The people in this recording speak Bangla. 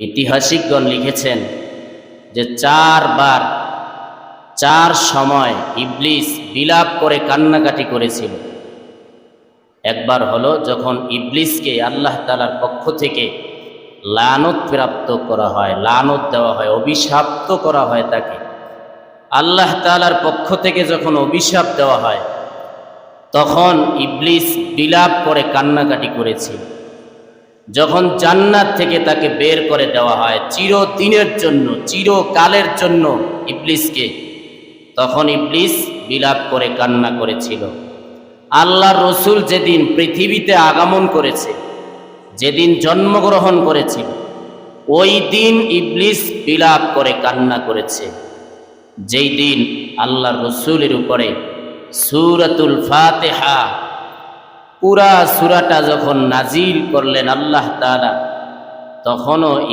ঐতিহাসিকগণ লিখেছেন যে 4 বার 4 সময় ইবলিস বিলাপ করে কান্নাকাটি করেছিল। একবার হলো যখন ইবলিসকে আল্লাহ তাআলার পক্ষ থেকে লানত প্রাপ্ত করা হয়, লানত দেওয়া হয়, অভিশাপ্ত করা হয় তাকে। আল্লাহ তাআলার পক্ষ থেকে যখন অভিশাপ দেওয়া হয় তখন ইবলিস বিলাপ করে কান্নাকাটি করেছিল। যখন জান্নাত থেকে তাকে বের করে দেওয়া হয় চিরদিনের জন্য, চিরকালের জন্য ইবলিসকে, তখন ইবলিস বিলাপ করে কান্না করেছিল। আল্লাহর রসুল যেদিন পৃথিবীতে আগমন করেছে, যেদিন জন্মগ্রহণ করেছিল, ওই দিন ইবলিস বিলাপ করে কান্না করেছে। যেই দিন আল্লাহর রসুলের উপরে সূরাতুল ফাতিহা পুরা সূরাটা যখন নাজিল করলেন আল্লাহ তাআলা, তখনও